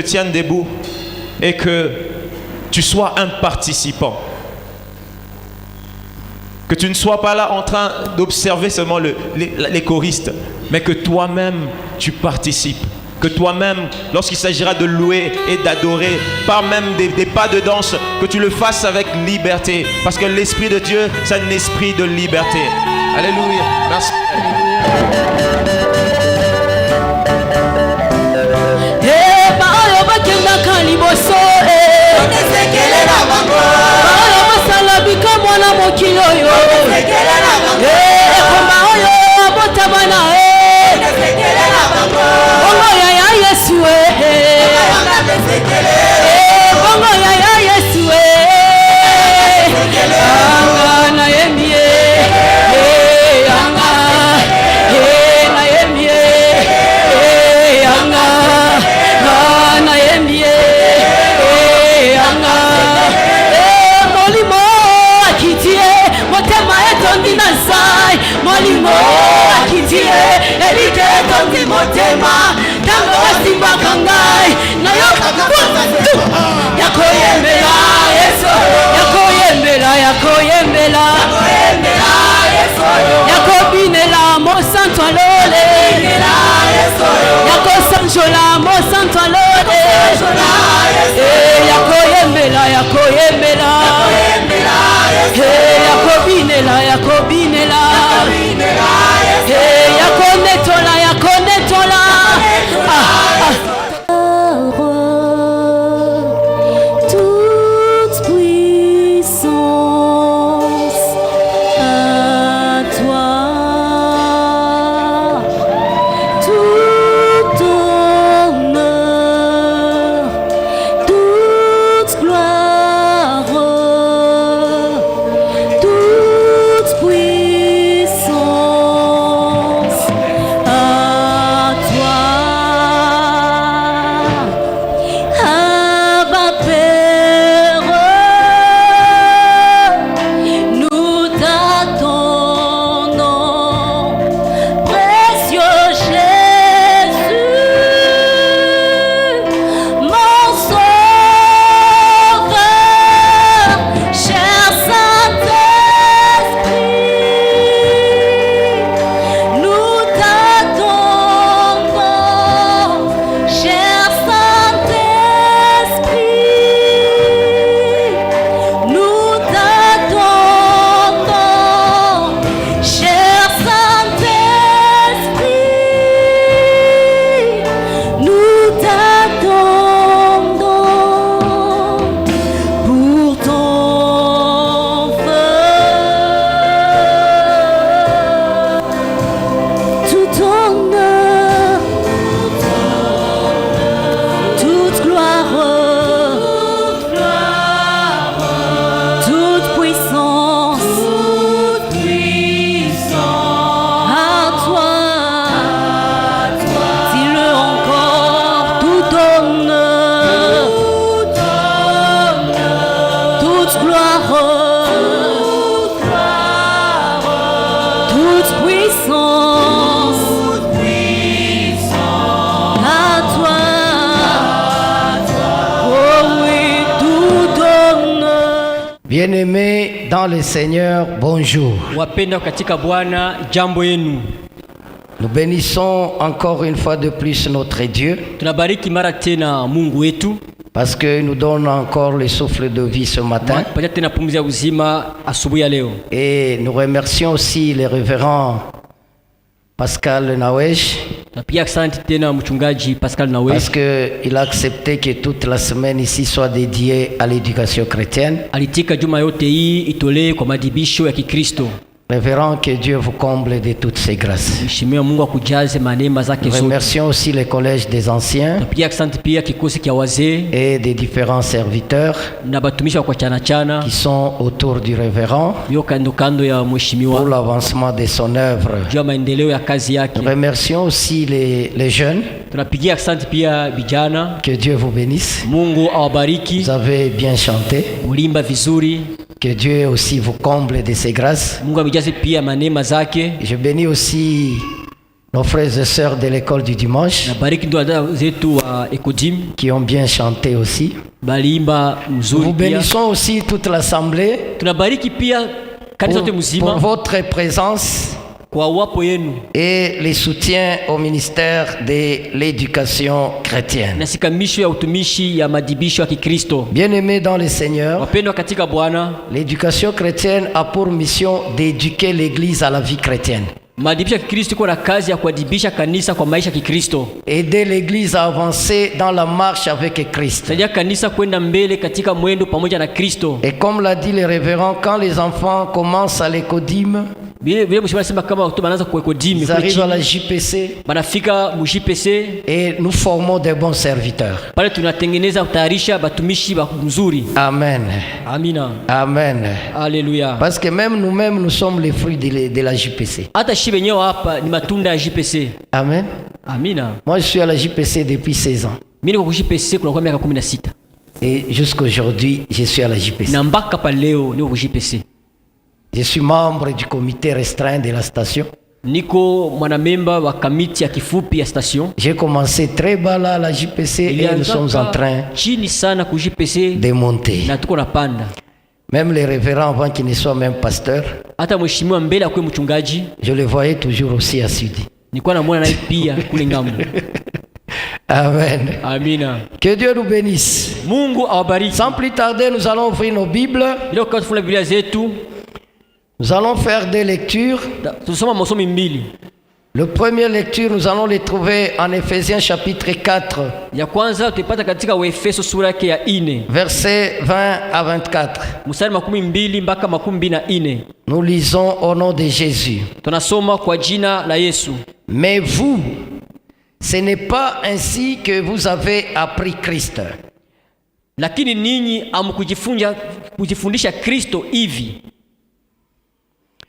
tiennes debout et que tu sois un participant. Que tu ne sois pas là en train d'observer seulement les choristes, mais que toi-même tu participes. Que toi-même, lorsqu'il s'agira de louer et d'adorer, par même des pas de danse, que tu le fasses avec liberté. Parce que l'Esprit de Dieu, c'est un esprit de liberté. Alléluia. Merci. Bien-aimés dans le Seigneur, bonjour. Nous bénissons encore une fois de plus notre Dieu parce que nous donne encore le souffle de vie ce matin. Et nous remercions aussi les révérends Pascal Nawesh parce qu'il a accepté que toute la semaine ici soit dédiée à l'éducation chrétienne. Révérend, que Dieu vous comble de toutes ses grâces. Nous remercions aussi le collège des anciens et des différents serviteurs qui sont autour du révérend pour l'avancement de son œuvre. Nous remercions aussi les jeunes. Que Dieu vous bénisse. Vous avez bien chanté. Que Dieu aussi vous comble de ses grâces. Je bénis aussi nos frères et sœurs de l'école du dimanche qui ont bien chanté aussi. Nous bénissons aussi toute l'assemblée pour votre présence et les soutiens au ministère de l'éducation chrétienne. Bien-aimés dans le Seigneur, l'éducation chrétienne a pour mission d'éduquer l'Église à la vie chrétienne. Aider l'Église à avancer dans la marche avec Christ. Et comme l'a dit le révérend, quand les enfants commencent à l'écodime, ils arrivent à la JPC et nous formons des bons serviteurs. Amen. Amen. Alléluia. Parce que même nous-mêmes, nous sommes les fruits de la JPC. Amen. Moi, je suis à la JPC depuis 16 ans. Et jusqu'aujourd'hui, je suis à la JPC. Je suis membre du comité restreint de la station. J'ai commencé très bas là à la JPC et nous sommes en train de monter. Même les révérends avant qu'ils ne soient même pasteurs, je les voyais toujours aussi assidus. Amen. Amina. Que Dieu nous bénisse. Sans plus tarder, nous allons ouvrir nos Bibles. Nous allons faire des lectures. Le premier lecture, nous allons les trouver en Éphésiens chapitre 4, versets 20 à 24. Nous lisons au nom de Jésus. Mais vous, ce n'est pas ainsi que vous avez appris Christ.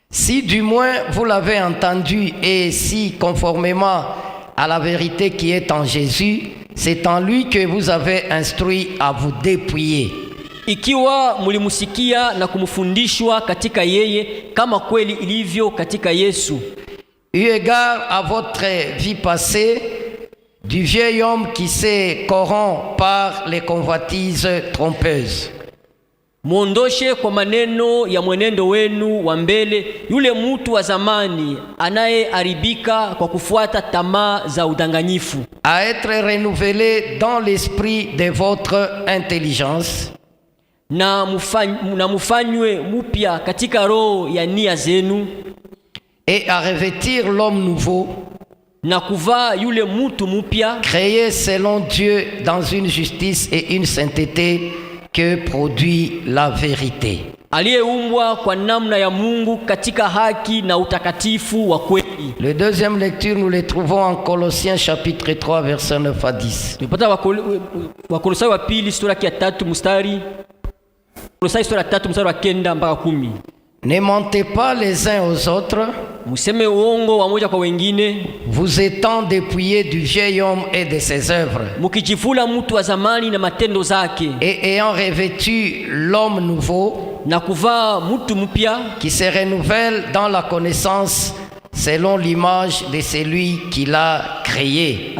Si du moins vous l'avez entendu et si conformément à la vérité qui est en Jésus, c'est en lui que vous avez instruit à vous dépouiller. Ikiwa mulimusikia na kumfundishwa katika yeye kama kweli ilivyo katika Yesu. Eu égard à votre vie passée, du vieil homme qui se corrompt par les convoitises trompeuses. Muondoshe kwa maneno ya mwenendo wenu wa mbele yule mtu wa zamani anayeharibika kwa kufuata tamaa za udanganyifu. À être renouvelé dans l'esprit de votre intelligence. Na mufanywe mupya katika roho ya nia zenu. Et à revêtir l'homme nouveau. Na kuvaa yule mtu mupya. Créé selon Dieu dans une justice et une sainteté que produit la vérité. Aliyeumbwa kwa namna ya Mungu katika haki na utakatifu wa kweli. Le deuxième lecture, nous les trouvons en Colossiens chapitre 3 versets 9 à 10. Tupata Wakolosai wa pili sura ya 3 mstari. Kolosai sura ya 3 mstari wa 9 mpaka 10. Ne mentez pas les uns aux autres, vous étant dépouillés du vieil homme et de ses œuvres, et ayant revêtu l'homme nouveau, qui se renouvelle dans la connaissance selon l'image de celui qui l'a créé.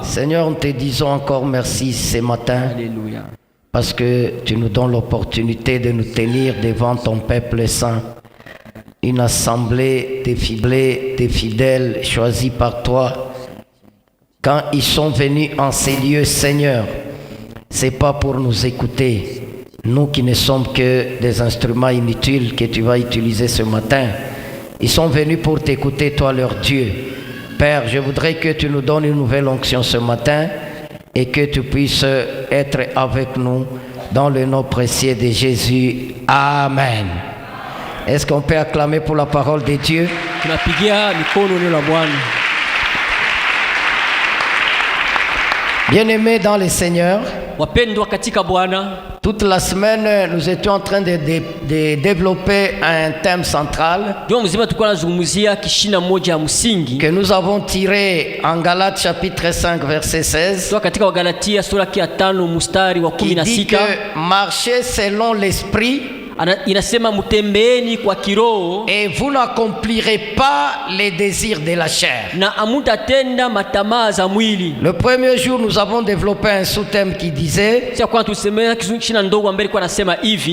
Seigneur, nous te disons encore merci ce matin. Alléluia. Parce que tu nous donnes l'opportunité de nous tenir devant ton peuple saint, une assemblée de fidèles choisis par toi. Quand ils sont venus en ces lieux, Seigneur, c'est pas pour nous écouter, nous qui ne sommes que des instruments inutiles que tu vas utiliser ce matin. Ils sont venus pour t'écouter, toi leur Dieu. Père, je voudrais que tu nous donnes une nouvelle onction ce matin, et que tu puisses être avec nous dans le nom précieux de Jésus. Amen. Est-ce qu'on peut acclamer pour la parole de Dieu? Bien-aimés dans le Seigneur, toute la semaine, nous étions en train de développer un thème central que nous avons tiré en Galates chapitre 5 verset 16, qui dit que marcher selon l'esprit inasema mutembeeni kwa kiroho, et vous n'accomplirez pas les désirs de la chair. na amutatenda matamaa za mwili. Le premier jour, nous avons développé un sous-thème qui disait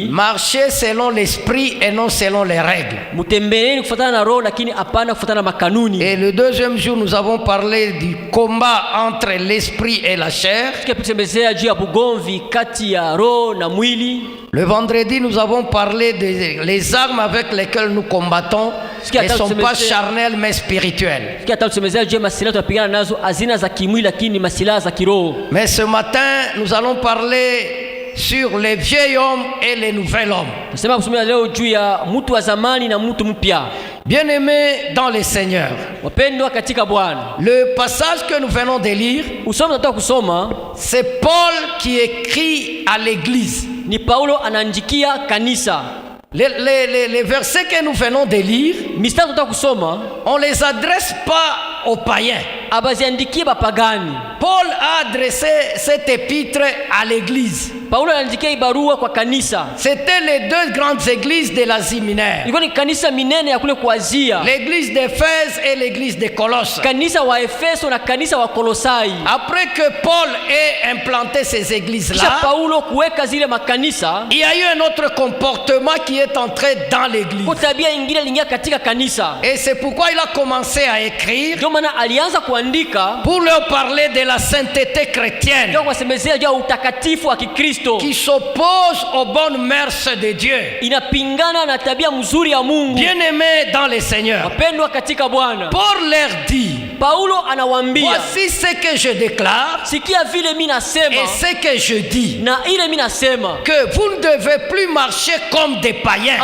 marcher selon l'esprit et non selon les règles. Et le deuxième jour, nous avons parlé du combat entre l'esprit et la chair. Le vendredi, nous avons parlé des armes avec lesquelles nous combattons. Elles ne sont pas charnelles mais spirituelles. Mais ce matin, nous allons parler sur les vieils hommes et les nouveaux hommes. Bien-aimés dans le Seigneur, le passage que nous venons de lire, c'est Paul qui écrit à l'église. Les versets que nous venons de lire, on ne les adresse pas aux païens. Paul a adressé cette épître à l'église. C'était les deux grandes églises de l'Asie mineure, l'église d'Éphèse et l'église de Colosse. Après que Paul ait implanté ces églises-là, il y a eu un autre comportement qui est entré dans l'église. Et c'est pourquoi il a commencé à écrire pour leur parler de la sainteté chrétienne qui s'oppose aux bonnes mœurs de Dieu. Bien-aimés dans le Seigneur, Paul leur dit, voici ce que je déclare et ce que je dis, que vous ne devez plus marcher comme des païens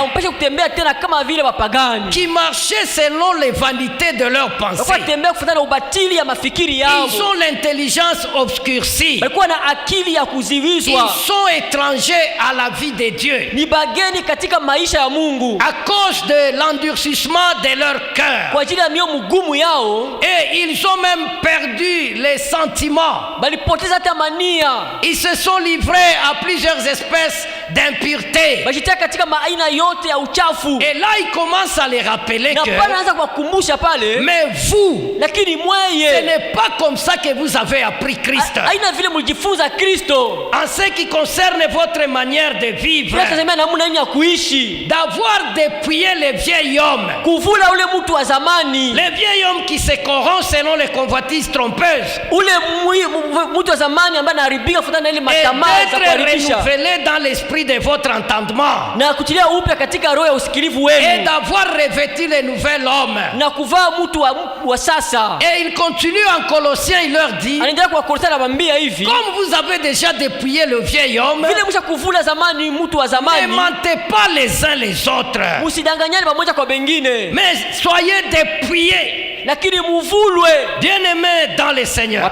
qui marchaient selon les vanités de leurs pensées. Ils ont l'intelligence obscurcie. Ils sont étrangers à la vie de Dieu à cause de l'endurcissement de leur cœur. Et ils ont même perdu les sentiments. Ils se sont livrés à plusieurs espèces d'impureté. Et là, il commence à les rappeler que mais vous, ce n'est pas comme ça que vous avez appris Christ. En ce qui concerne votre manière de vivre, d'avoir dépouillé les vieils hommes, les vieils hommes qui se corrompent selon les convoitises trompeuses, et d'être renouvelés dans l'esprit de votre entendement, et d'avoir revêtu les nouvel homme. Et il continue en Colossiens, il leur dit, comme vous avez déjà dépouillé le vieil homme, ne mentez pas les uns les autres, mais soyez dépouillés. Bien-aimés dans le Seigneur,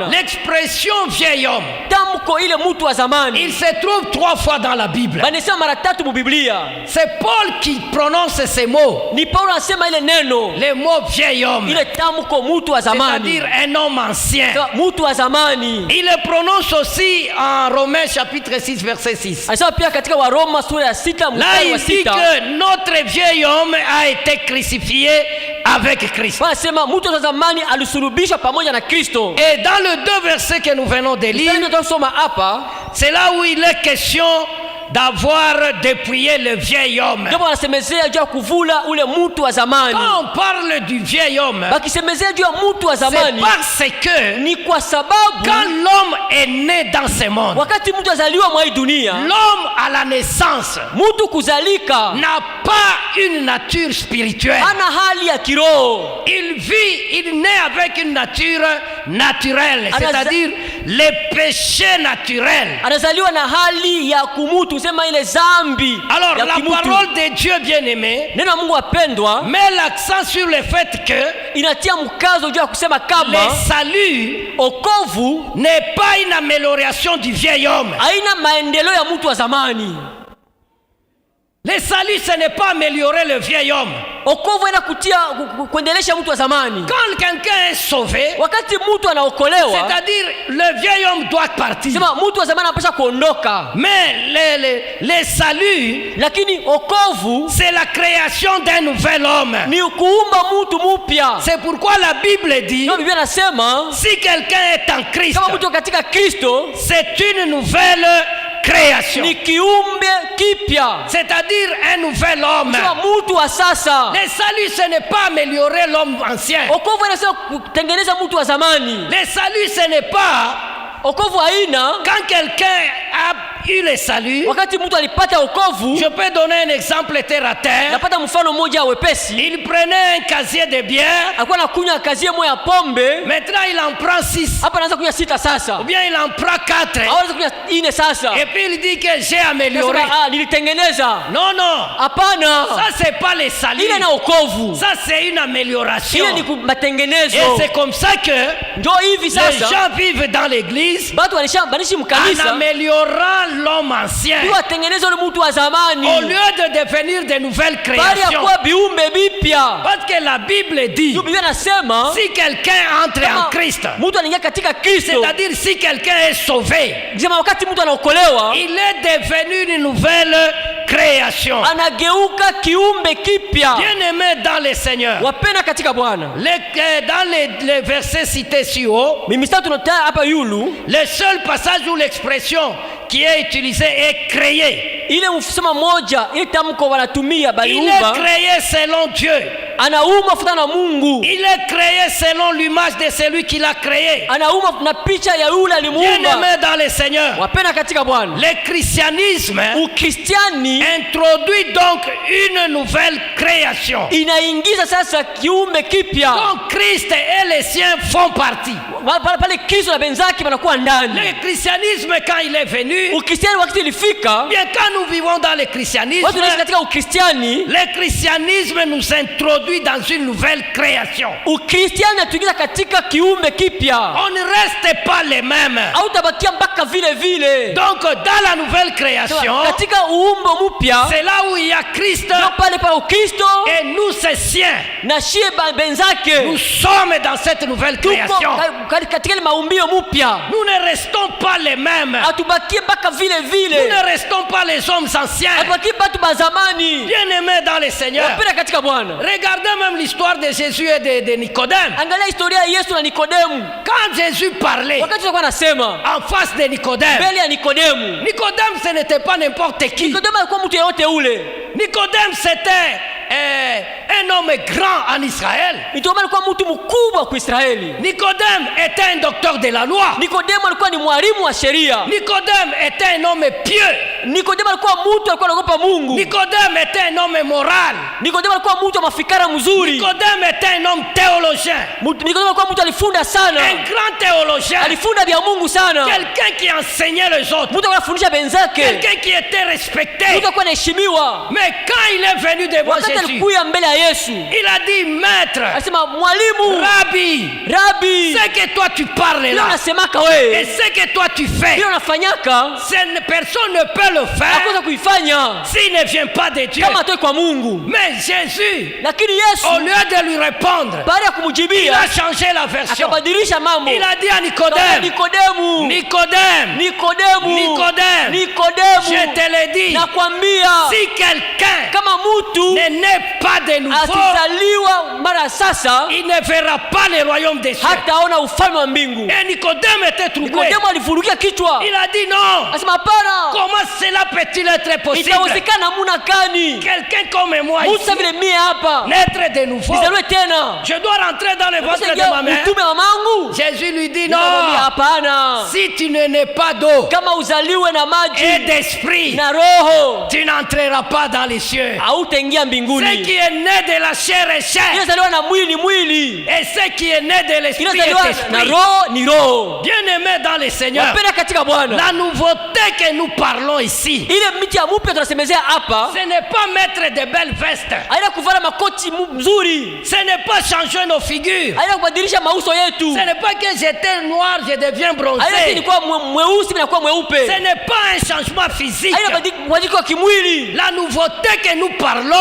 l'expression vieil homme, il se trouve 3 fois dans la Bible. C'est Paul qui prononce ces mots, les mots vieil homme, c'est-à-dire un homme ancien. Il le prononce aussi en Romains chapitre 6 verset 6. Là il dit que notre vieil homme a été crucifié avec Christ. Et dans le 2 versets que nous venons de lire, c'est là où il est question d'avoir dépouillé le vieil homme. Quand on parle du vieil homme, c'est parce que quand l'homme est né dans ce monde, l'homme à la naissance n'a pas une nature spirituelle. Il naît avec une nature naturelle, c'est-à-dire les péchés naturels. Alors la parole de Dieu bien-aimé met l'accent sur le fait que le salut n'est pas une amélioration du vieil homme. Le salut, ce n'est pas améliorer le vieil homme. Okovu ina kuendelesha mtu wa zamani. Quand quelqu'un est sauvé, wakati mtu anaokolewa, c'est-à-dire le vieil homme doit partir. Sema mtu wa zamani anapaswa kuondoka. Mais le salut, lakini okovu, c'est la création d'un nouvel homme. Ni kuumba mtu mpya. C'est pourquoi la Bible dit, Biblia inasema, si quelqu'un est en Christ, kama mtu katika Kristo, c'est une nouvelle création. Ni kiumbe kipya. C'est-à-dire un nouvel homme. Mtu wa sasa. Le salut, ce n'est pas améliorer l'homme ancien. Okovu inasema kutengeneza mtu wa zamani. Le salut, ce n'est pas okovu haina. Quand quelqu'un a eu le salut, wakati mtu alipata okovu, je peux donner un exemple terre à terre. Napata mfano mmoja wepesi. Il prenait un casier de bière. Alikuwa anakunywa casier moja ya pombe. Maintenant il en prend 6. Hapa anaanza kunywa 6 sasa. Ou bien il en prend 4. Anaanza kunywa 4 sasa. Et puis il dit que j'ai amélioré. Nilitengeneza. Non non. Hapana. Ça c'est pas le salut. Ile na okovu. Ça c'est une amélioration. Ile ni matengenezo. Et c'est comme ça que ndio hivi sasa les gens vivent dans l'église. Batu wanaishi mkanisa. En améliorant l'homme ancien. Tuwatengeneze ule mtu wa zamani. Au lieu de devenir de nouvelles créations. Parce que la Bible dit, si quelqu'un entre en Christ, c'est-à-dire si quelqu'un est sauvé, il est devenu une nouvelle création. Bien-aimé dans le Seigneur, dans les versets cités si haut, le seul passage où l'expression qui est utilisée est créé. Il est créé selon Dieu. Il est créé selon l'image de celui qui l'a créé. Bien-aimé dans le Seigneur, le christianisme introduit donc une nouvelle création. Donc Christ et les siens font partie. Le christianisme, quand il est venu, bien quand nous vivons dans le christianisme, le christianisme nous introduit dans une nouvelle création. On ne reste pas les mêmes. Donc dans la nouvelle création, c'est là où il y a Christ et nous ses siens. Nous sommes dans cette nouvelle création. Nous ne restons pas les mêmes. Nous ne restons pas les hommes anciens. Bien-aimés dans le Seigneur, regardez même l'histoire de Jésus et de Nicodème. Quand Jésus parlait en face de Nicodème, Nicodème ce n'était pas n'importe qui. Nicodème c'était un homme grand en Israël. Nicodème était un docteur de la loi. Nicodème était un homme pieux. Nicodème était un homme moral. Nicodème était un homme théologien. Un grand théologien. Quelqu'un qui enseignait les autres. Quelqu'un qui était respecté. Mais quand il est venu devant Jésus, il a dit, maître, Rabbi, ce que toi tu parles là et ce que toi tu fais, personne ne peut le faire s'il ne vient pas de Dieu. Mais Jésus, au lieu de lui répondre, il a changé la version. Il a dit à Nicodème, je te l'ai dit, si quelqu'un ne naît pas de nouveau, il ne verra pas le royaume des cieux. Et Nicodème était troublé. Il a dit non. Comment cela peut-il être possible? Quelqu'un comme moi ici, naître de nouveau, je dois rentrer dans le ventre de ma mère. Jésus lui dit non. Si tu ne nais pas d'eau et d'esprit, tu n'entreras pas dans les cieux. Ce qui est né de la chair est chair, et ce qui est né de l'esprit est esprit. Bien-aimé dans le Seigneur, la nouveauté nouveauté que nous parlons ici, ile miti ya mpya tunasemezea hapa, ce n'est pas mettre de belles vestes, haina kuvala makoti mzuri, ce n'est pas changer nos figures, haina kubadilisha mauso yetu, ce n'est pas que j'étais noir je deviens bronzé, haina nilikuwa mweusi mimi nakuwa mweupe, ce n'est pas un changement physique, haina mabadiliko ya kimwili. la nouveauté que nous parlons,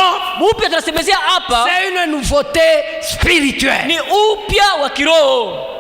Upya tunasemezea hapa, c'est une nouveauté spirituelle. ni upya wa kiroho.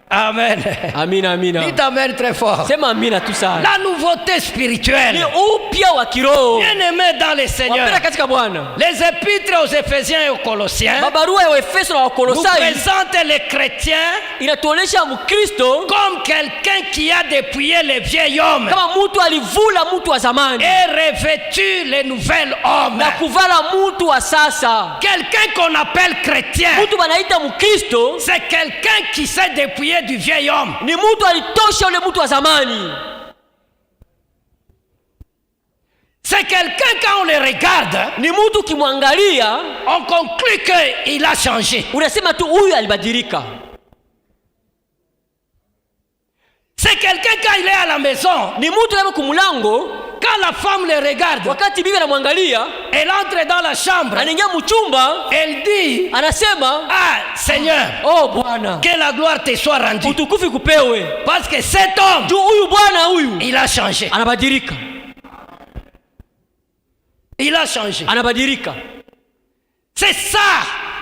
Amen. Amina, amina. Dites amen très fort. Sema amina tu sana. La nouveauté spirituelle. Ni upya wa kiroho. Bien-aimés dans le Seigneur. Wapenda katika Bwana. Les épîtres aux Éphésiens et aux Colossiens Barua ya Efeso na nous Wakolosai présentent les chrétiens inatuonesha Mkristo comme quelqu'un qui a dépouillé le vieil homme kama mtu alivula mtu wa zamani et revêtu le nouvel homme. na kuvala mtu wa sasa. Quelqu'un qu'on appelle chrétien, Mtu banaita Mkristo c'est quelqu'un qui s'est dépouillé du vieil homme. ni mtu alitosha ule mtu wa zamani. C'est quelqu'un, quand on le regarde, Ni mtu kimwangalia on conclut qu'il a changé. unasema tu huyu alibadilika. C'est quelqu'un, quand il est à la maison, Ni mtu kama kumulango, quand la femme le regarde, wakati bibi anamwangalia, elle entre dans la chambre, anaingia mchumba, elle dit, anasema ah Seigneur, oh Bwana, que la gloire te soit rendue. utukufu kupewe. Parce que cet homme, Juu huyu bwana huyu il a changé. anabadilika. Il a changé. Anabadilika. C'est ça,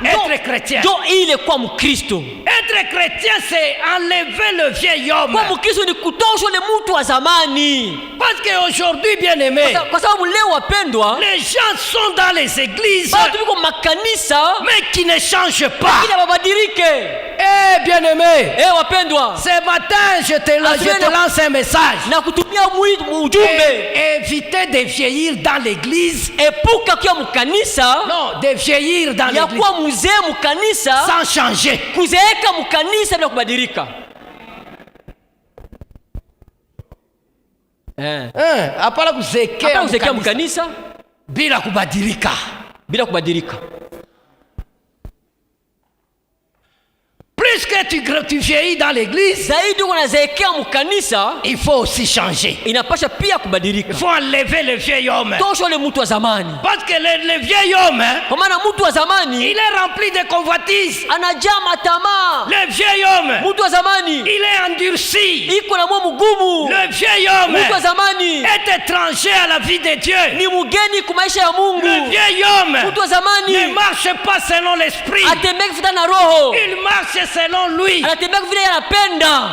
être chrétien. Ndio ile kwa Mkristo. Être chrétien, c'est enlever le vieil homme. Kwa Mkristo ni kutosha ule mtu wa zamani. Parce qu'aujourd'hui, bien aimé, Kwa sababu leo wapendwa, les gens sont dans les églises, watu wiko makanisa mais qui ne changent pas. ili wabadilike. Eh, bien aimé, Wapendwa, ce matin, je te lance un message. na kutumia ujumbe, Évitez de vieillir dans l'église. epuka kwa mkanisa, Non, de vieillir dans ya l'église kuwa mzee mkanisa, sans changer. kuzeeka mkanisa bila kubadilika. Hapana kuzeekea mkanisa bila kubadilika. bila kubadilika. Plus que tu vieillis dans l'église, zaidi unazeekea mkanisa, il faut aussi changer. inapasha pia kubadilika. Il faut enlever le vieil homme. Tosha ule mtu wa zamani. Parce que le vieil homme, Kwa maana mtu wa zamani il est rempli de convoitises. anajaa matamaa. Le vieil homme, Mtu wa zamani il est endurci. iko na moyo mgumu. Le vieil homme Mtu wa zamani est étranger à la vie de Dieu. ni mgeni kwa maisha ya Mungu. Le vieil homme Mtu wa zamani ne marche pas selon l'esprit. atembea kufuatana na roho, Il marche selon lui. anatembea vile anapenda.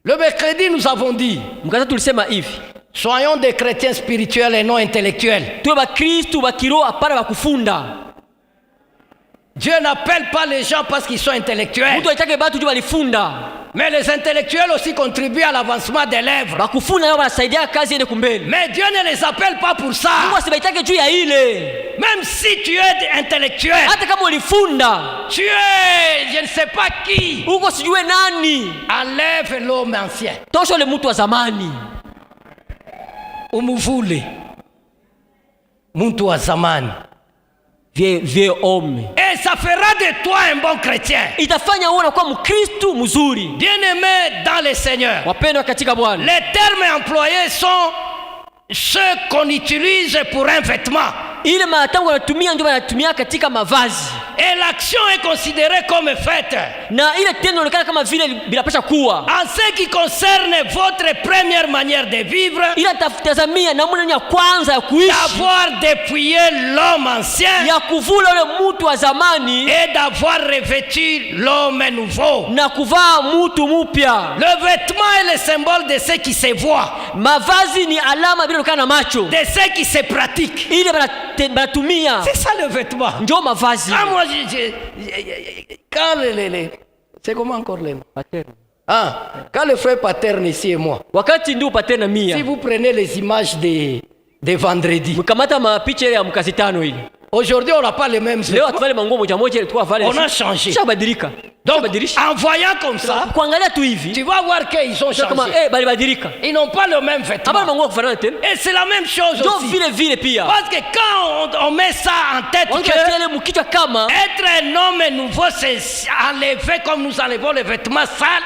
Le mercredi, nous avons dit, Mkaza tulisema hivi, soyons des chrétiens spirituels et non intellectuels. tuwe Bakristu wa kiroho, hapana wa kufunda. Dieu n'appelle pas les gens parce qu'ils sont intellectuels. Mtu alitaka batu juu walifunda. Mais les intellectuels aussi contribuent à l'avancement des lèvres. Bakufunda nao wanasaidia kazi ende kumbele. Mais Dieu ne les appelle pas pour ça. Mungu asibaitake juu ya ile. Même si tu es intellectuel, Hata kama ulifunda, tu es je ne sais pas qui, uko sijue nani, enlève l'homme ancien. tosha ule mtu wa zamani. Umuvule mtu wa zamani. Vie homme. Et ça fera de toi un bon chrétien. Itafanya uwe unakuwa Mkristu mzuri. Bien-aimé dans le Seigneur. Wapendwa katika Bwana. Les termes employés sont ceux qu'on utilise pour un vêtement. Ile matamko wanatumia ndio wanatumia katika mavazi. Et l'action est considérée comme faite. Na ile tendo inaonekana kama vile binapasha kuwa. En ce qui concerne votre première manière de vivre, Ila tafutazamia namna ya kwanza ya kuishi, d'avoir dépouillé l'homme ancien ya kuvula ule mtu wa zamani et d'avoir revêtu l'homme nouveau. na kuvaa mtu mpya. Le vêtement est le symbole de ce qui se voit, Mavazi ni alama bila kana macho. de ce qui se pratique. Ile banatumia C'est ça le vêtement. ndio mavazi. Ah, moi, quand c'est comment encore les noms? Quand le frère Paterne ici et moi, Wakati ndio upate na mia. si vous prenez les images de vendredi, Mkamata mapicha ya mkazi tano ile. Aujourd'hui, on n'a pas les mêmes vêtements. On a changé. Donc, en voyant comme ça, tu vas voir qu'ils ont changé. Ils n'ont pas le même vêtement. Et c'est la même chose aussi. Parce que quand on met ça en tête que être un homme nouveau, c'est enlever comme nous enlevons les vêtements sales.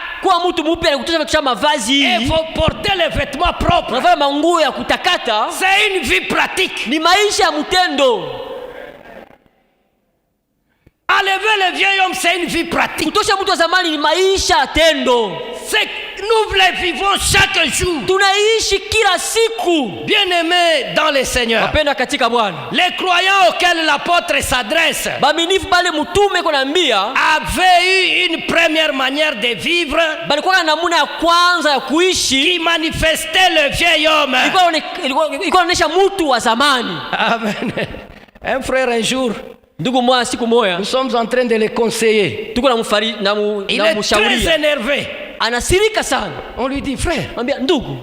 Et il faut porter les vêtements propres. C'est une vie pratique. Enlever le vieil homme, c'est une vie pratique. Nous les vivons chaque jour. Bien-aimés dans le Seigneur, les croyants auxquels l'apôtre s'adresse avaient eu une première manière de vivre qui manifestait le vieil homme. Amen. Un frère un jour, nous sommes en train de les conseiller. Il est très énervé. On lui dit, frère,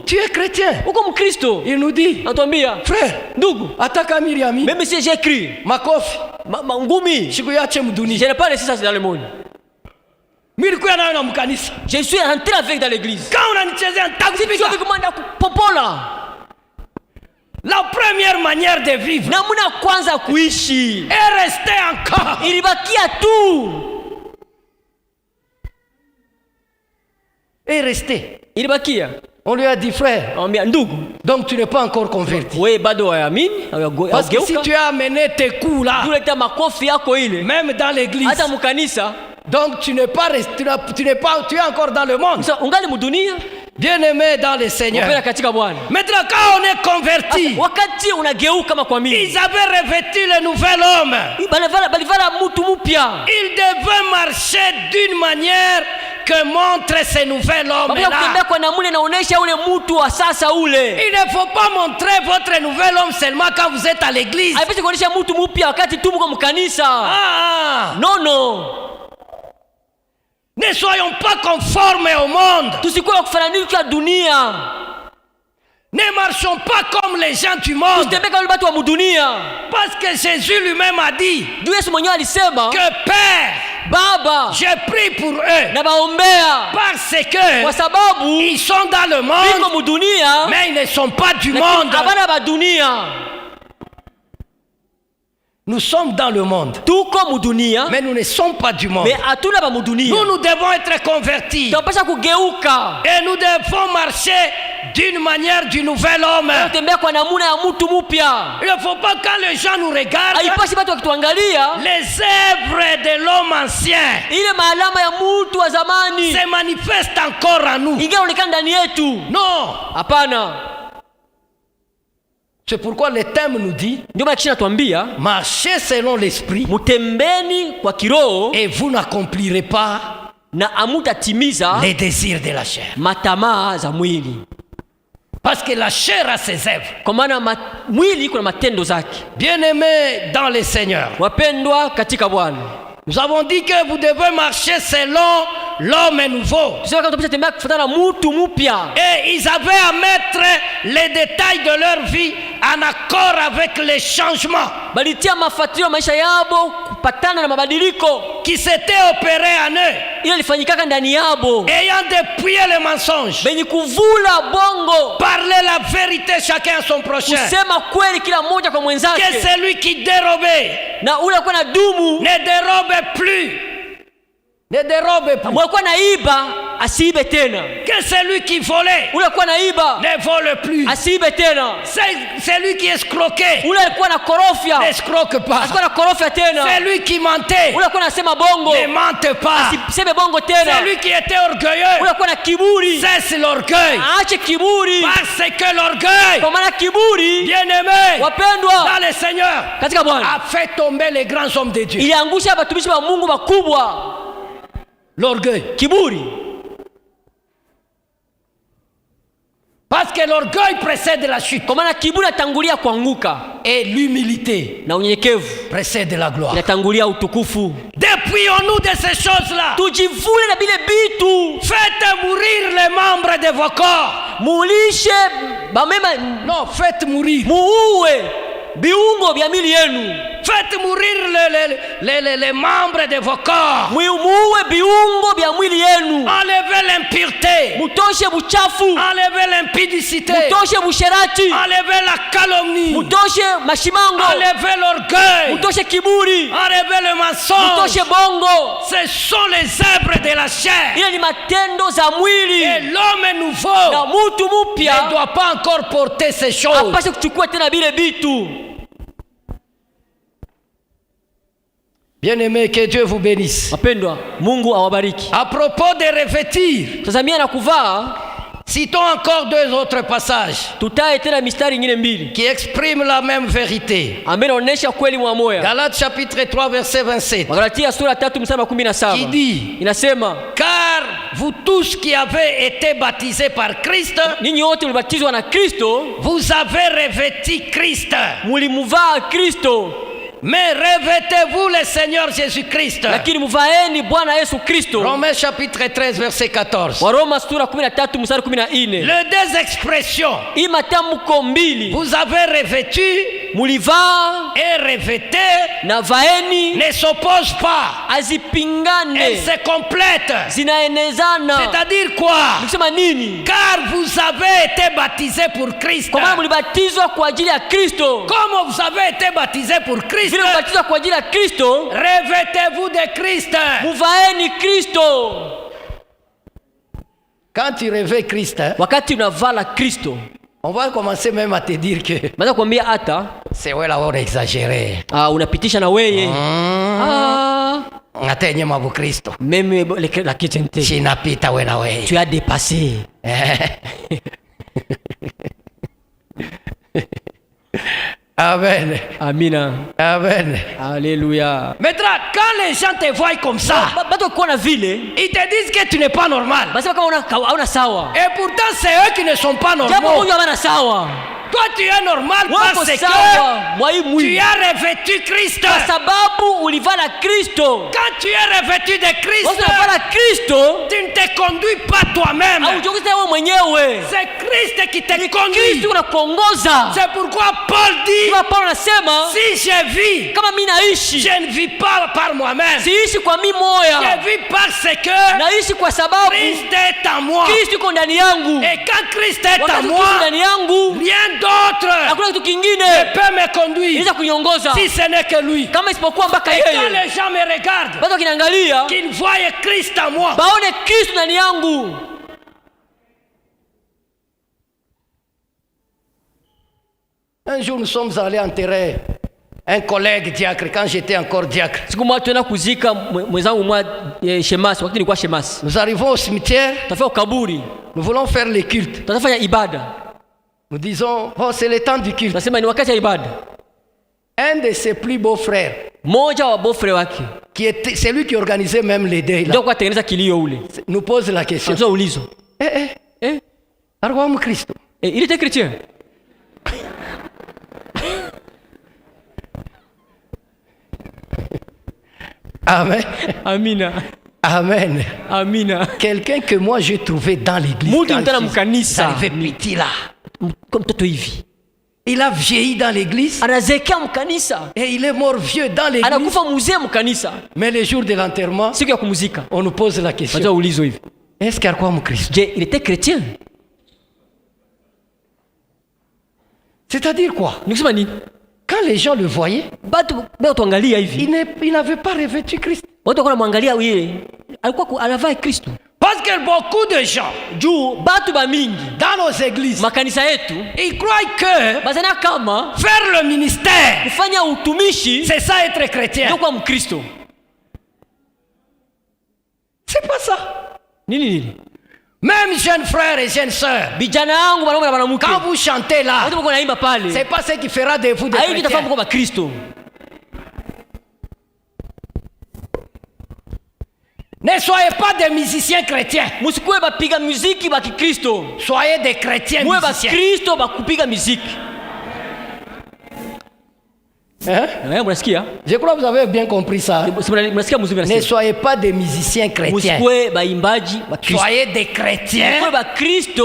tu es chrétien. Il nous dit, frère, ataka Miriami, même si j'ai écrit makofi je n'ai pas laissé ça dans le monde. Je suis rentré avec dans l'église. La première manière de vivre est restée encore. Est resté. On lui a dit, frère, donc tu n'es pas encore converti. Parce que si tu as amené tes coups là, même dans l'église, donc tu n'es pas resté, tu es encore dans le monde. Bien-aimés dans le Seigneur. Maintenant, quand on est converti, ils avaient revêtu le nouvel homme. Ils devaient marcher d'une manière que montre ce nouvel homme-là. Il ne faut pas montrer votre nouvel homme seulement quand vous êtes à l'église. Non. Ne soyons pas conformes au monde. Ne marchons pas comme les gens du monde. Parce que Jésus lui-même a dit que Père, je prie pour eux. Parce que ils sont dans le monde, mais ils ne sont pas du monde. Nous sommes dans le monde, mais nous ne sommes pas du monde. Nous devons être convertis. Et nous devons marcher d'une manière du nouvel homme. Il ne faut pas quand les gens nous regardent, les œuvres de l'homme ancien se manifestent encore en nous. Non. C'est pourquoi le thème nous dit marchez selon l'esprit et vous n'accomplirez pas les désirs de la chair. Parce que la chair a ses œuvres. Bien-aimés dans le Seigneur, nous avons dit que vous devez marcher selon l'homme nouveau. Et ils avaient à mettre les détails de leur vie en accord avec les changements qui s'étaient opérés en eux. Ayant dépouillé les mensonges, parler la vérité chacun à son prochain. Que celui qui dérobait ne dérobe plus. Ne dérobe plus. Que celui qui volait ne vole plus. Celui qui escroquait n'escroque pas. Celui qui mentait ne mente pas. Celui qui était orgueilleux cesse l'orgueil. Parce que l'orgueil, bien-aimé dans le Seigneur, a fait tomber les grands hommes de Dieu. L'orgueil. Parce que l'orgueil précède la chute. Et l'humilité précède la gloire. Dépouillons-nous de ces choses-là. Faites mourir les membres de vos corps. Non, faites mourir. Faites mourir les membres de vos corps. Enlevez l'impureté. Enlevez l'impudicité. Enlevez la calomnie. Enlevez l'orgueil. Enlevez le mensonge. Ce sont les œuvres de la chair. Et l'homme nouveau ne doit pas encore porter ces choses. Bien-aimé, que Dieu vous bénisse. À propos de revêtir, citons encore 2 autres passages qui expriment la même vérité. Galates chapitre 3 verset 27 qui dit: car vous tous qui avez été baptisés par Christ, vous avez revêti Christ. Mais revêtez-vous le Seigneur Jésus-Christ. Romains chapitre 13 verset 14. Les 2 expressions, vous avez revêtu et revêté, ne s'opposent pas. Elles se complètent. C'est-à-dire quoi? Car vous avez été baptisés pour Christ. Comme vous avez été baptisés pour Christ, revêtez-vous de Christ. Quand tu revêts Christ, on va commencer même à te dire que c'est ouais là on a exagéré. Tu as dépassé. Amen. Amina. Amen. Alléluia. Maintenant, quand les gens te voient comme ça, ils te disent que tu n'es pas normal. Et pourtant, c'est eux qui ne sont pas normaux. Toi tu es normal parce que tu as revêtu Christ. Quand tu es revêtu de Christ, tu ne te conduis pas toi-même. C'est Christ qui te conduit. C'est pourquoi Paul dit: si je vis, je ne vis pas par moi-même. Je vis parce que Christ est en moi. Et quand Christ est en moi, rien d'autre ne peut me conduire si ce n'est que lui. Et quand les gens me regardent, qu'ils voient Christ en moi. Un jour nous sommes allés enterrer un collègue diacre quand j'étais encore diacre. Nous arrivons au cimetière, nous voulons faire le culte. Nous disons, oh, c'est le temps du culte. Un de ses plus beaux frères, qui était celui qui organisait même les deuils là, nous pose la question: Christ. Il était chrétien. Amen. Amina. Amen. Amina. Quelqu'un que moi j'ai trouvé dans l'église. J'arrivais petit là. Comme toto hivi. Il a vieilli dans l'église. Et il est mort vieux dans l'église. Mais le jour de l'enterrement, on nous pose la question: est-ce qu'il y a quoi mon Christ? Il était chrétien. C'est-à-dire quoi? Quand les gens le voyaient, il n'avait pas revêtu Christ. Parce que beaucoup de gens dans nos églises, ils croient que faire le ministère, c'est ça être chrétien. C'est pas ça. Même jeunes frères et jeunes sœurs, quand vous chantez là, c'est pas ce qui fera de vous des chrétiens. Ne soyez pas des musiciens chrétiens. Soyez des chrétiens musiciens. Je crois que vous avez bien compris ça. Ne soyez pas des musiciens chrétiens. Soyez des chrétiens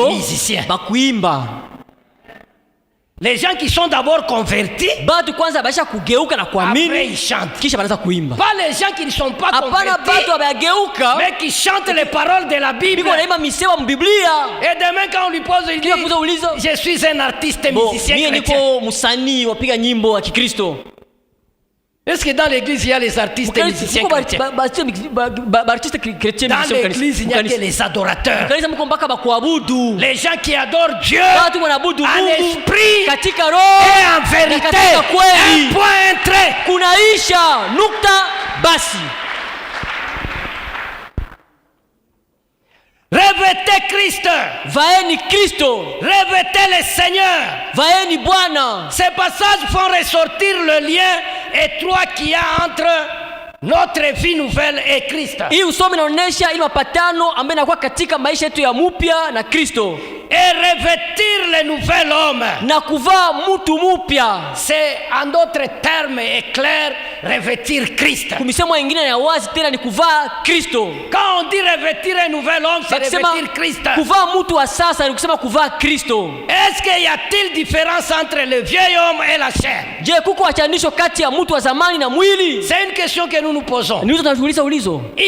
musiciens. Les gens qui sont d'abord convertis, batu kwanza basha kugeuka na kuamini, après ils chantent. Kisha banaanza kuimba. Pas les gens qui ne sont pas Apana convertis, batu abageuka, mais qui chantent les paroles de la Bible. biko naimba misemo mu Biblia. Et demain quand on lui pose, il dit, je suis un artiste musicien chrétien. Niko musanii wapiga nyimbo wa Kikristo. Est-ce que dans l'église il y a les artistes musiciens chrétiens? Dans l'église il n'y a que les adorateurs. Les gens qui adorent Dieu en esprit et en vérité. Un point, un trait. Kunaisha nukta basi. Revêtez Christ. Vaeni Kristo. Revêtez le Seigneur. Vaeni Bwana. Ces passages font ressortir le lien étroit qu'il y a entre notre vie nouvelle et Christ. Hii usomi naonesha ili mapatano ambayo inakuwa katika maisha yetu ya mupya na Kristo. Et revêtir le nouvel homme. Na kuvaa mtu mupya. C'est en d'autres termes et clair revêtir Christ. Kumisemo ingine ya wazi tena ni kuvaa Kristo. Quand on dit revêtir un nouvel homme, c'est revêtir Christ. Kuvaa mtu wa sasa ni kusema kuvaa Kristo. Est-ce qu'il y a-t-il différence entre le vieil homme et la chair? Je, kuko achanisho kati ya mtu wa zamani na mwili? C'est une question que nous nous posons. Il n'y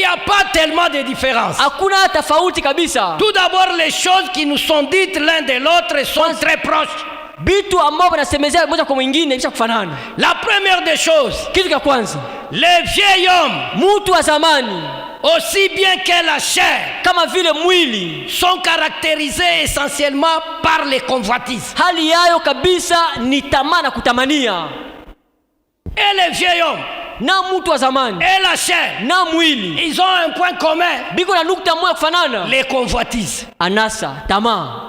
a pas tellement de différence. Hakuna tofauti kabisa. Tout d'abord, les choses qui nous sont dites l'un de l'autre sont très proches. Bitu ambao wanasemezea moja kwa mwingine kisha kufanana. La première des choses, kitu cha kwanza, le vieil homme, mtu wa zamani, aussi bien que la chair, kama vile mwili, sont caractérisés essentiellement par les convoitises. Hali yayo kabisa ni tamaa na kutamania. Et le vieil homme na mtu wa zamani et la chair na mwili, ils ont un point commun. Biko na nukta moja kufanana. Les convoitises. Anasa, tamaa.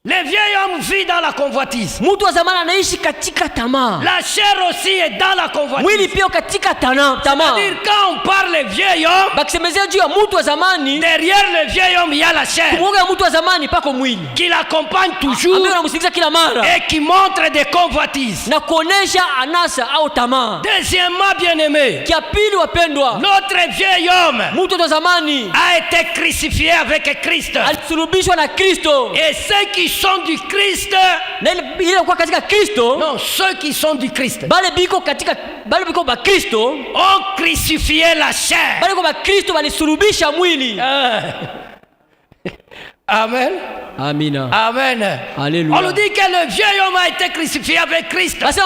Le vieil homme vit dans la convoitise. Mtu wa zamani anaishi katika tamaa. La chair aussi est dans la convoitise. Mwili pia katika tamaa. C'est-à-dire quand on parle vieil homme, bakisemezea juu ya mtu wa zamani, derrière le vieil homme il y a la chair. Kumwoga mtu wa zamani pako mwili. Qui l'accompagne toujours. Ambaye anamsindikiza kila mara. Et qui montre des convoitises. Na kuonesha anasa au tamaa. Deuxièmement, bien-aimé. Kia pili wapendwa, notre vieil homme mtu wa zamani a été crucifié avec Christ. Alisulubishwa na Kristo. Et ceux qui sont du Christ, non, ceux qui sont du Christ ont crucifié la chair. Amen. Amina. Amen. Alléluia. On nous dit que le vieil homme a été crucifié avec Christ. Et ceux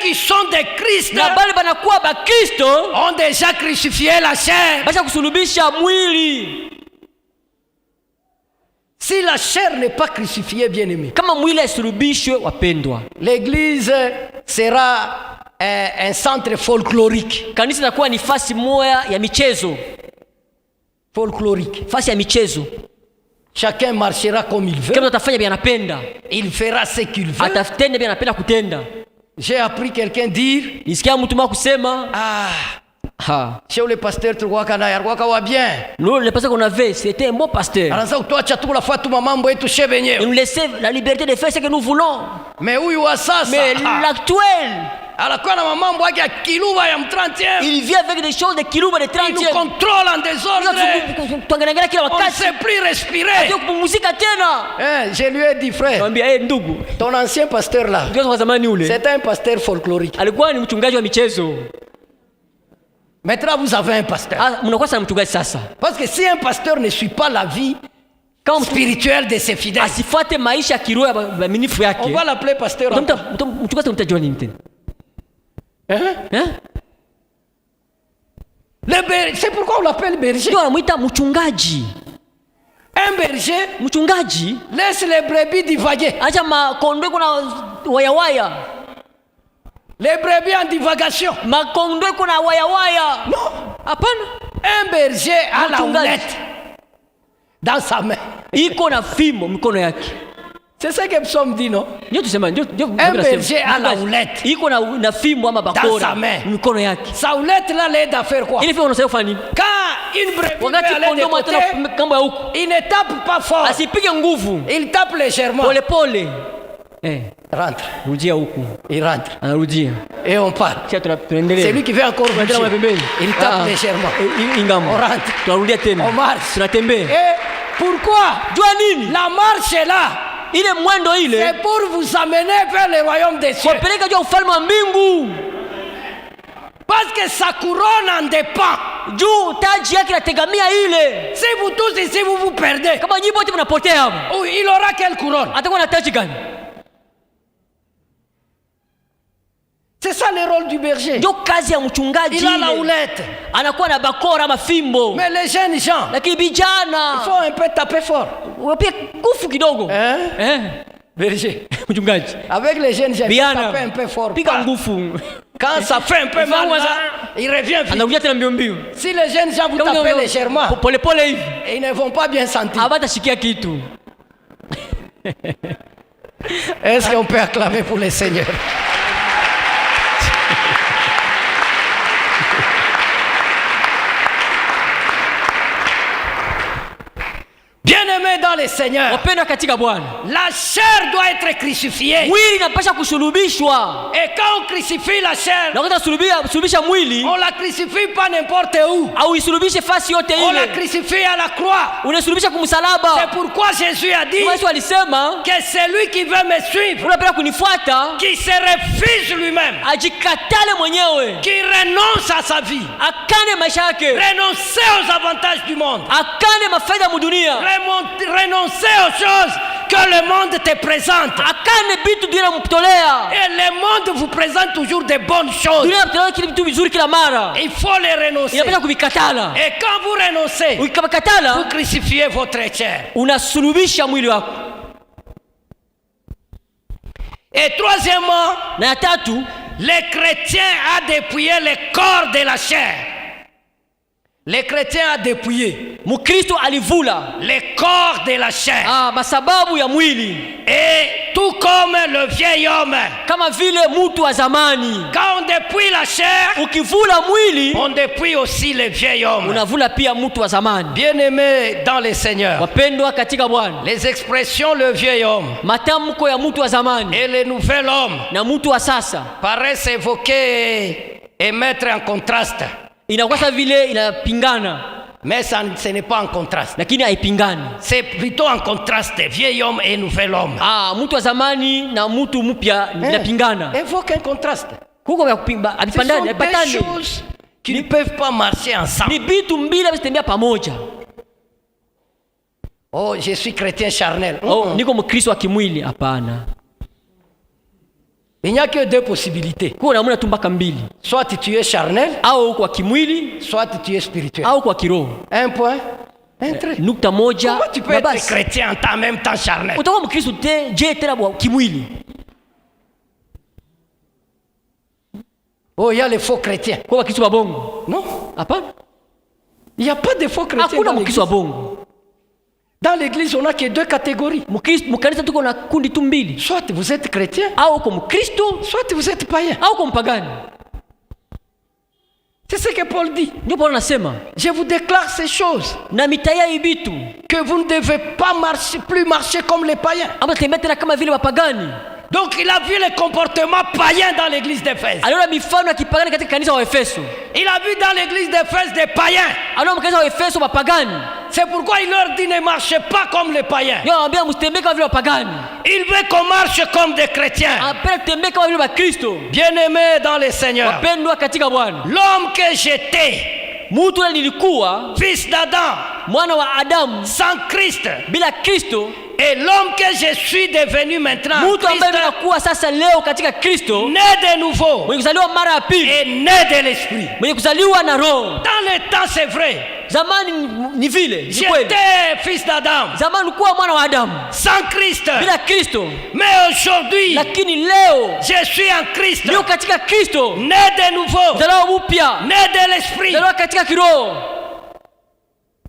qui sont de Christ ont déjà crucifié la chair. Si la chair n'est pas crucifiée, bien-aimé, l'église sera un centre folklorique. Folklorique. Chacun marchera comme il veut. Il fera ce qu'il veut. J'ai appris quelqu'un dire, chez le pasteur tulikuwa naye alikuwa wa bien. Le pasteur qu'on avait, c'était un bon pasteur. Anaanza kutuacha tu kufuata mambo yetu shebe wenyewe. Il nous laissait la liberté de faire ce que nous voulons. Mais huyu wa sasa, mais l'actuel, anakuwa na mambo yake ya kiluba ya 30e. Il vient avec des choses de kiluba de 30e. Il nous contrôle en désordre. On ne sait plus respirer. Je lui ai dit, frère, ton ancien pasteur là, c'était un pasteur folklorique. Maintenant, vous avez un pasteur. Parce que si un pasteur ne suit pas la vie spirituelle de ses fidèles, on va l'appeler pasteur. C'est pourquoi on l'appelle berger. Un berger laisse les brebis divaguer. Les brebis en divagation. Non. Un berger a la houlette dans sa main. C'est ça que Psaume dit, non? Un berger a la houlette dans sa main. Sa houlette là l'aide à faire quoi? Quand une brebis veut aller de côté, il ne tape pas fort. Il tape légèrement. Rentre. Il rentre. Et on part. C'est lui qui veut encore bouger. Il tape légèrement. On rentre. On marche. Et Pourquoi? La marche est là. C'est pour vous amener vers le royaume des cieux. Parce que sa couronne en dépend. Si vous tous ici vous vous perdez, il aura quelle couronne? C'est ça le rôle du berger. Il a la houlette. Mais les jeunes gens, il faut un peu taper fort. Berger. Avec les jeunes gens, il faut taper un peu fort. Quand ça fait un peu mal, il revient vite. Si les jeunes gens vous tapent légèrement, ils ne vont pas bien sentir. Est-ce qu'on peut acclamer pour les seigneurs? Bien-aimé dans les seigneurs, la chair doit être crucifiée. Et quand on crucifie la chair, on la crucifie pas n'importe où. On la crucifie à la croix. C'est pourquoi Jésus a dit que celui qui veut me suivre, qui se refuse lui-même, qui renonce à sa vie, renoncer aux avantages du monde, renoncer aux choses que le monde te présente. Et le monde vous présente toujours des bonnes choses. Il faut les renoncer. Et quand vous renoncez, vous crucifiez votre chair. Et troisièmement, les chrétiens ont dépouillé le corps de la chair. Les chrétiens ont dépouillé le corps de la chair. Et tout comme le vieil homme, quand on dépouille la chair, on dépouille aussi le vieil homme. Bien-aimés dans les seigneurs, les expressions le vieil homme et le nouvel homme paraissent évoquer et mettre en contraste. Mais ce n'est pas en contraste. C'est plutôt en contraste, vieil homme et nouvel homme. Évoque un contraste. Ce sont des choses qui ne peuvent pas marcher ensemble. Oh, je suis chrétien charnel. Il n'y a que deux possibilités. Soit tu es charnel, soit tu es spirituel. Un point, un trait. Comment tu peux être chrétien en même temps charnel? Oh, il y a les faux chrétiens. Non. Il n'y a pas de faux chrétiens dans l'église. Dans l'église, on n'a que deux catégories. Soit vous êtes chrétien, soit vous êtes païen. C'est ce que Paul dit. Je vous déclare ces choses, que vous ne devez pas plus marcher comme les païens. Donc il a vu le comportement païen dans l'église d'Éphèse. Il a vu dans l'église d'Éphèse des païens. C'est pourquoi il leur dit ne marchez pas comme les païens. Il veut qu'on marche comme des chrétiens. Bien-aimés dans les seigneurs, l'homme que j'étais, fils d'Adam, sans Christ, et l'homme que je suis devenu maintenant, né de nouveau et né de l'esprit. Dans le temps, c'est vrai, j'étais fils d'Adam, sans Christ, mais aujourd'hui je suis en Christ, né de nouveau, né de l'esprit.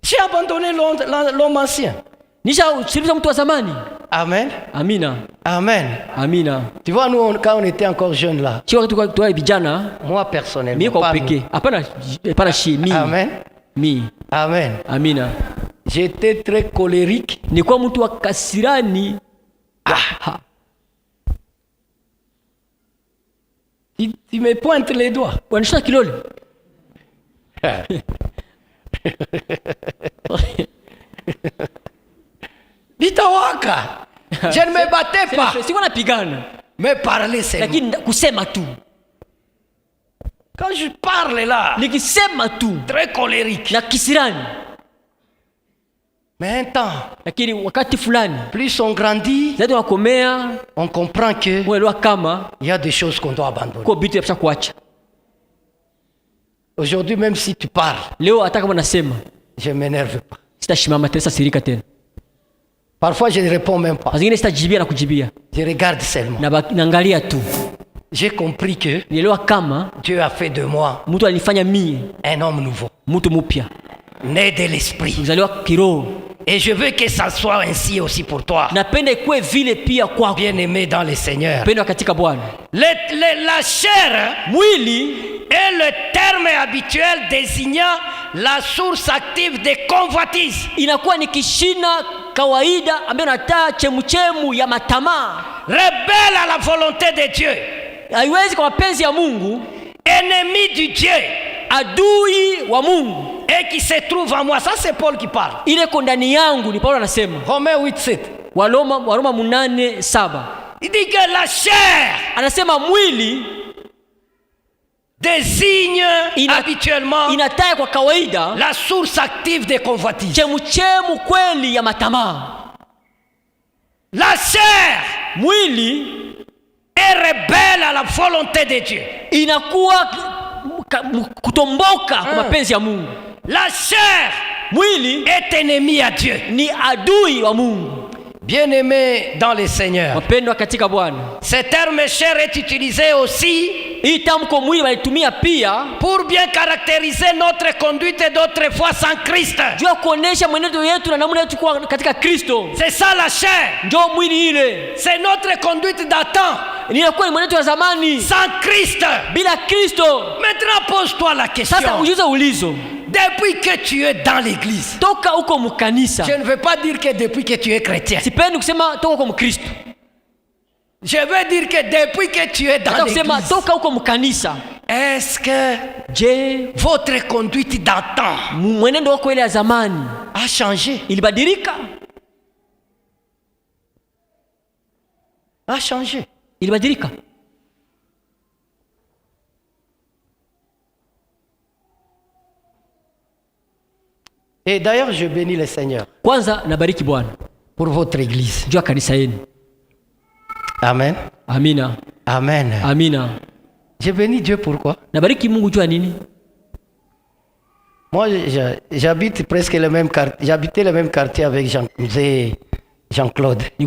J'ai abandonné l'homme ancien. Amen. Amen. Tu vois, nous, quand on était encore jeunes là, moi personnellement, Amen. Amen. J'étais très colérique. Tu me pointes les doigts. Bitawaka. Je ne me battais pas. Sikuwa napigana. Mais parler c'est. Lakini kusema tu. Quand je parle là, nikisema tu, très colérique. Na kisirani. Mais un temps, lakini wakati fulani, plus on grandit, zaidi wakomea, on comprend que il y a des choses qu'on doit abandonner. Kwa bitu ya kuacha. Aujourd'hui, même si tu parles, leo hata kama nasema, je m'énerve pas. Sitashimama tena, sirika tena. Parfois je ne réponds même pas. Zingine sitajibia na kujibia. Je regarde seulement. Na naangalia tu. J'ai compris que Dieu a fait de moi mtu alifanya mie un homme nouveau. Mtu mpya. Né de l'esprit. Mzaliwa kiroho. Et je veux que ça soit ainsi aussi pour toi. Napenda ikuwe vile pia kwako. Bien-aimé dans le Seigneur. Pendwa katika Bwana. La chair, mwili, est le terme habituel désignant la source active des convoitises. Inakuwa ni kishina kawaida ambayo nataa chemuchemu ya matamaa. Rebelle à la volonté de Dieu. Haiwezi kwa mapenzi ya Mungu. Ennemi du Dieu. Adui wa Mungu. Et qui se trouve en moi. Ça c'est Paul qui parle. Ile kondani yangu ni Paulo anasema. Romains 8:7. Waroma 8:7. Il dit que la chair, anasema mwili, désigne habituellement inataya kwa kawaida la source active des convoitises. Chemuchemu kweli ya matamaa. La chair, mwili, est rebelle à la volonté de Dieu. Inakuwa kutomboka kwa mapenzi ya Mungu. La chair, mwili, est ennemi à Dieu. Ni adui wa Mungu. Bien-aimé dans le Seigneur. Wapendwa katika Bwana. Ce terme chair est utilisé aussi pour bien caractériser notre conduite d'autres fois sans Christ. C'est ça la chair. C'est notre conduite d'antan. Sans Christ. Maintenant pose-toi la question. Depuis que tu es dans l'église. Je ne veux pas dire que depuis que tu es chrétien. Je veux dire que depuis que tu es dans l'église, est-ce que votre conduite d'antan a changé? A changé. Et d'ailleurs, je bénis le Seigneur pour votre église. Amen. Amina. Amen. Amina. Je bénis Dieu pourquoi? Moi, j'habite presque le même quartier. J'habitais le même quartier avec Jean-Claude. Et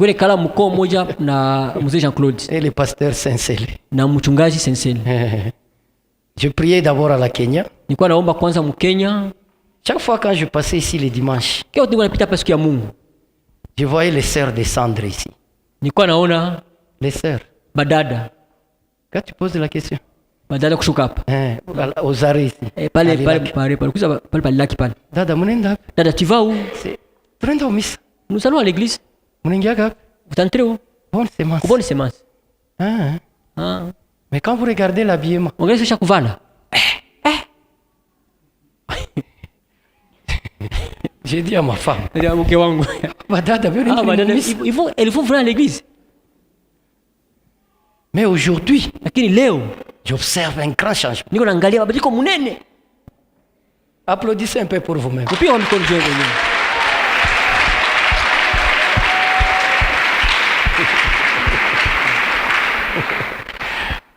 le pasteur Sensele. Je priais d'abord à la Kenya. Chaque fois quand je passais ici les dimanches, je voyais les sœurs descendre ici. Les sœurs. Badada. Quand tu poses la question. Badada kushuka hapa. Aux arrêts ici. Pale kuza pale laki pale. Dada munenda. Dada tu vas où? Tunaenda au misa. Nous allons à l'église. Munaingia gapi? Vous entrez où? Bonne semence. Bonne semence. Mais quand vous regardez l'habillement. Ongeza kisha kuvala. J'ai dit à ma femme. Mke wangu. Badada, ils vont venir à l'église. Mais aujourd'hui, leo, j'observe un grand changement. Niko naangalia mabadiliko munene. Applaudissez un peu pour vous-même.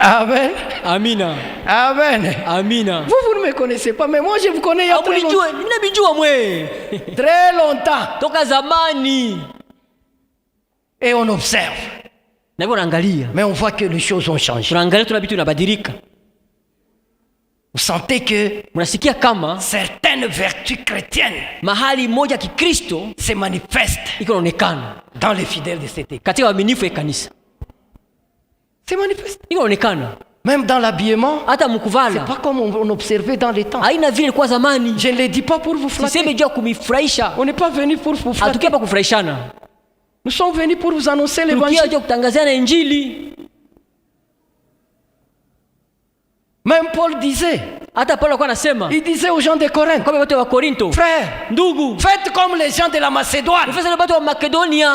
Amen. Amina. Amen. Amina. Vous ne me connaissez pas, mais moi je vous connais il y a très longtemps. Très longtemps. Toka zamani. Et on observe. Mais on voit que les choses ont changé. Vous sentez que certaines vertus chrétiennes se manifestent dans les fidèles de cette église. Se manifeste. Même dans l'habillement, c'est pas comme on observait dans les temps. Je ne le dis pas pour vous flatter. On n'est pas venu pour vous flatter. Nous sommes venus pour vous annoncer l'évangile. Même Paul disait, Hata Paulo alikuwa anasema, il disait aux gens de Corinthe, kwa watu wa Korinto, frères, ndugu, faites comme les gens de la Macédoine. mfanye watu wa Makedonia.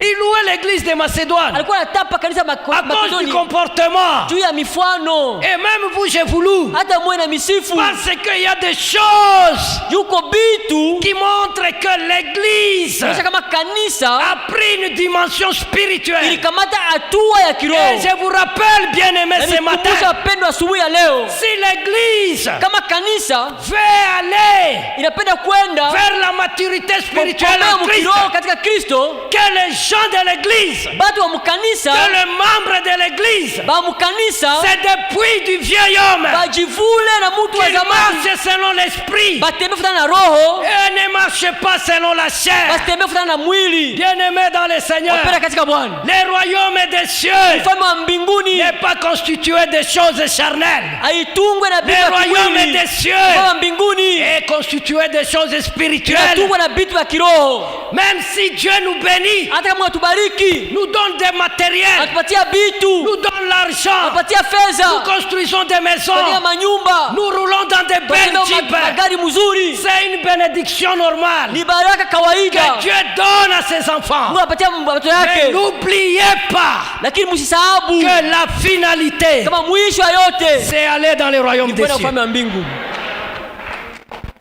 Il louait l'église de Macédoine Alikuwa anatapa kanisa à cause du comportement. juu ya mifano. Et même vous, je vous loue. Hata mwe na misifu. Parce qu'il y a des choses Yuko bitu qui montrent que l'église kama kanisa a pris une dimension spirituelle. ilikamata hatua ya kiroho. Et je vous rappelle, bien-aimés, ce matin, pendwa asubuhi ya leo, si l'église kama kanisa veut aller inapenda kwenda vers la maturité spirituelle en Christ, katika Kristo, que les gens de l'église, batu wa mkanisa, que les membres de l'église, ba mkanisa c'est depuis du vieil homme bajivule na mtu wa qui zamani, marche selon l'esprit batembe futana na roho et ne marche pas selon la chair. batembe futana na mwili. Bien-aimés dans le Seigneur, Wapenda katika Bwana, le royaume des cieux ufalme wa mbinguni n'est pas constitué de choses charnelles. haitungwe na vitu Le vya royaume kimwili. des cieux Ufalme wa mbinguni est constitué de choses spirituelles. inatungwa na vitu vya kiroho. Même si Dieu nous bénit, Hata kama atubariki, nous donne des matériels, atupatia vitu, nous donne l'argent, atupatia nous fedha, construisons des maisons, tunajenga manyumba, nous roulons dans des belles jeeps. magari mzuri. C'est une bénédiction normale Ni baraka kawaida que Dieu donne à ses enfants. Mungu anapatia watoto Mais yake, n'oubliez pas lakini msisahabu que la finalité, kama mwisho ya yote c'est aller dans le royaume des kwenda cieux. ufalme wa mbingu.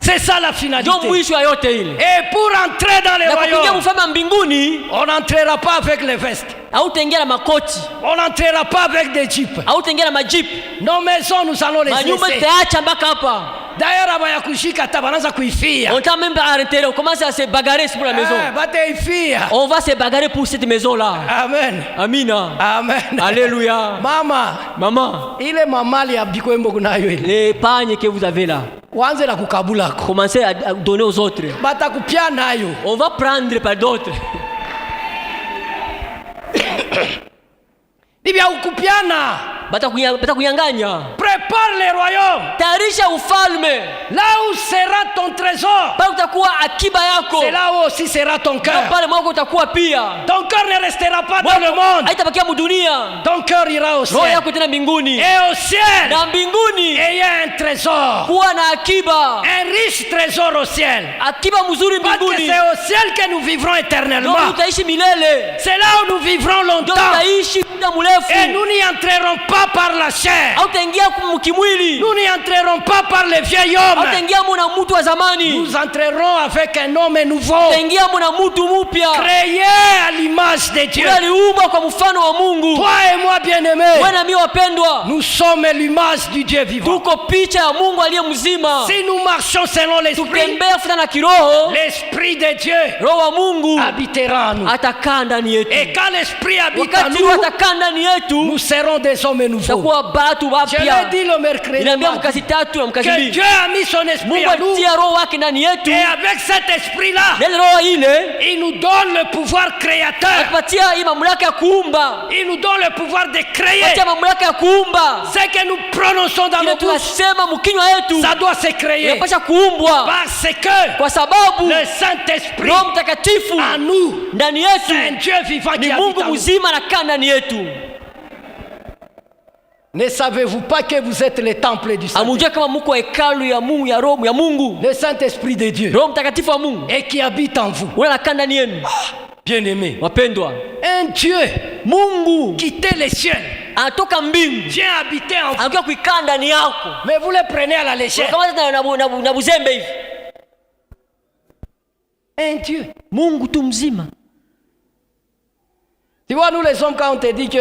C'est ça la finalité. Ndio mwisho ya yote ile. Et pour entrer dans le Na kuingia royaume, ufalme wa mbinguni, on n'entrera pas avec les vestes, hautaingia na makoti, on n'entrera pas avec des jeeps. hautaingia na majipu, Nos maisons, nous allons les manyumba laisser. tutaacha mpaka hapa. D'ailleurs, aba kushika hata banaanza kuifia. On t'a même pas arrêté, on commence à se bagarrer pour la maison. Bataifia. On va se bagarrer pour cette maison là. Amen. Amina. Amen. Alléluia. Mama, Maman, ile mamali ya bikwembo kunayo ile. les pagnes que vous avez là, Wanze la kukabula ko. commencez à donner aux autres. Batakupia nayo. On va prendre par d'autres. Bibia ukupiana. Batakunyanganya. Prépare le royaume. Tayarisha ufalme. Là où sera ton trésor, Pale utakuwa akiba yako. c'est là où aussi sera ton cœur. Pale mwako utakuwa pia. Ton cœur ne restera pas dans le monde. Haitabakia mudunia. Ton cœur ira au Roho ciel. yako tena mbinguni. Et au ciel, Na mbinguni ayez un trésor. kuwa na akiba. Un riche trésor au ciel. Akiba mzuri Parce que mbinguni. c'est au ciel que nous vivrons Ndio éternellement. utaishi milele. C'est là où nous vivrons Ndio longtemps. utaishi muda Et mrefu. nous n'y entrerons pas par la chair. Hautaingia kimwili. Nous n'y entrerons pas par le vieil homme. Hautaingia muna mtu wa zamani. Nous entrerons avec un homme nouveau, Utaingia muna mtu mpya. créé à l'image de Dieu. Aliumbwa kwa mfano wa Mungu. Toi et moi, bien-aimés, Wewe na mimi wapendwa, nous sommes l'image du Dieu vivant. tuko picha ya Mungu aliye mzima. Si nous marchons selon l'esprit, Tukitembea kufuatana na kiroho, l'esprit de Dieu roho wa Mungu habitera en nous. atakaa ndani yetu. Et quand l'esprit habite en Wakati nous, atakaa ndani yetu, nous serons des hommes nouveaux. tutakuwa batu Je l'ai wapya. dit le mercredi Inaambia mardi, mkazi tatu na mkazi que mbili. Dieu a mis son esprit Mungu en nous. alitia roho wake ndani yetu. Et avec cet esprit-là, Ile roho ile il nous donne le pouvoir créateur. atupatia hii mamlaka ya kuumba. Il nous donne le pouvoir de créer. Atupatia mamlaka ya kuumba. Ce que nous prononçons dans Ile nos bouches, tunasema mkinywa yetu ça doit se créer. inapasha kuumbwa Parce que kwa sababu le Saint-Esprit Roho Mtakatifu en nous, ndani c'est un yetu Dieu vivant ni qui habite Mungu en nous. mzima anakaa ndani yetu. Ne savez-vous pas que vous êtes le temple du Saint-Esprit, Amujua kama mko hekalu ya Mungu, ya Roho ya Mungu, le Saint-Esprit de Dieu, Roho Mtakatifu wa Mungu et qui habite en vous? wewe anakaa ndani yenu. Bien-aimé, Wapendwa, un Dieu Mungu quitter les cieux, anatoka mbingu vient habiter en vous. anakuja kuikaa ndani yako. Mais vous le prenez à la légère. Kama na buzembe hivi. Un Dieu. Mungu tu mzima. Tu vois, nous les hommes, quand on te dit que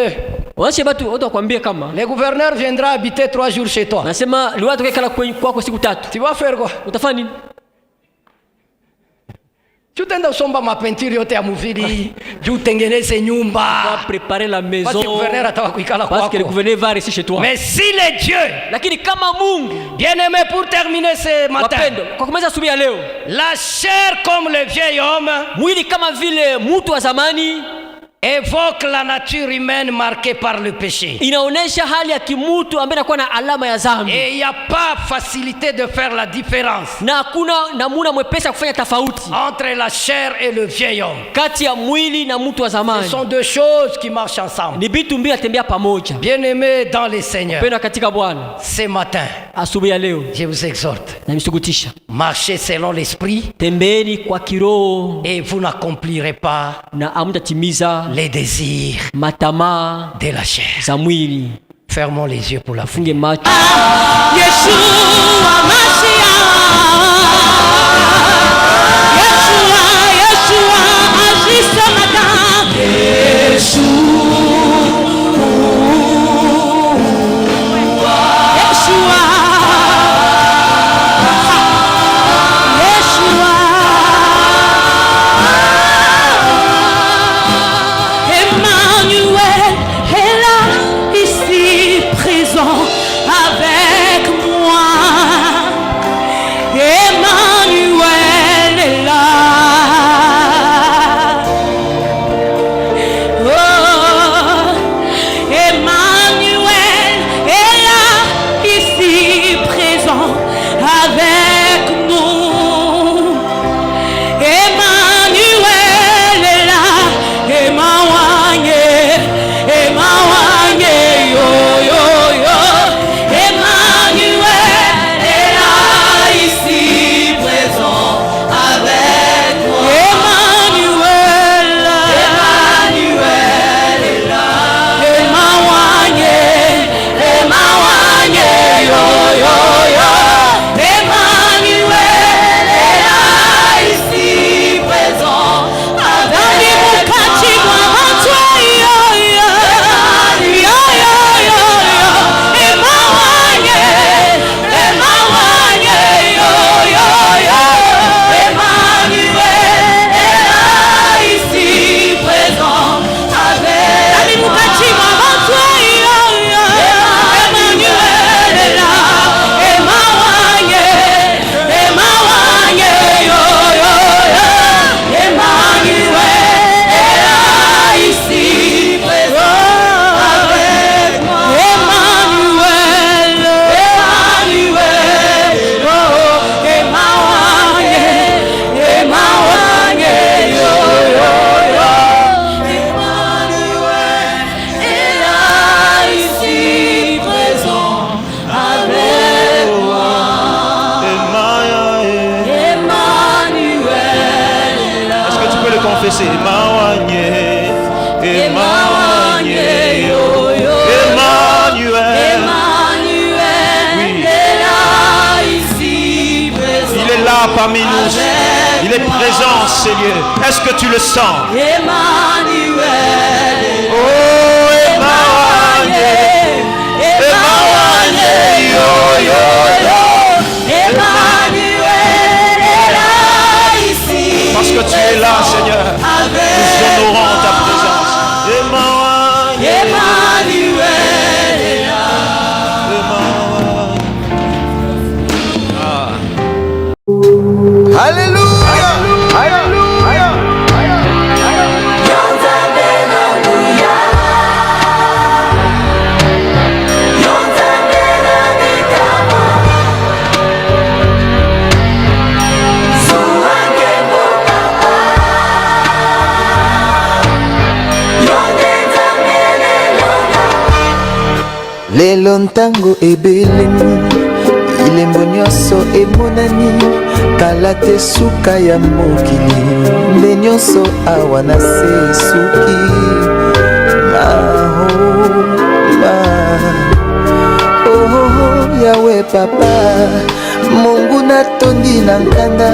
Waache watu wakwambie kama le gouverneur viendra habiter 3 jours chez toi, nasema liwa tukekala kwako siku tatu. tu vas faire quoi? Utafanya nini? Tutaenda usomba mapentiri yote ya muvili juu utengeneze nyumba. Va préparer la Parce que maison. gouverneur ataka kuikala Parce que le kwako. gouverneur va rester chez toi. Mais si les dieux, Lakini kama Mungu, bien-aimé, pour terminer ce matin, wapendwa, kwa kumaliza asubuhi ya leo, la chair comme le vieil homme mwili kama vile mtu wa zamani évoque la nature humaine marquée par le péché. Inaonesha hali ya kimutu ambaye anakuwa na alama ya dhambi. Et il n'y a pas facilité de faire la différence. Na hakuna namuna mwepesa kufanya tofauti entre la chair et le vieil homme. Kati ya mwili na mtu wa zamani. Ce sont deux choses qui marchent ensemble. Ni vitu mbili atembea pamoja. Bien-aimés dans les Seigneurs. Penda katika Bwana. Ce matin, asubuhi ya leo, je vous exhorte. Na misukutisha. Marchez selon l'esprit. Tembeeni kwa kiroho. Et vous n'accomplirez pas na amtatimiza les désirs matama de la chair. Za mwili. Fermons les yeux pour la funge macho. Yeshua Mashiach. Yeshua agis ce matin. Yeshua. Parmi nous, il est présent, Seigneur. Est-ce que tu le sens? Emmanuel. Oh, Emmanuel. Emmanuel. Yo, yo, yo. Emmanuel est là ici. Parce que tu es là, Seigneur. Nous honorons ta présence. Emmanuel. Emmanuel est là. Alléluia. Alléluia. Lelo ntango ebelemi ilembo nyonso emonani tala te suka ya mokili nde nyonso awa na se suki mahoma oh yawe papa Mungu natondi na nkanda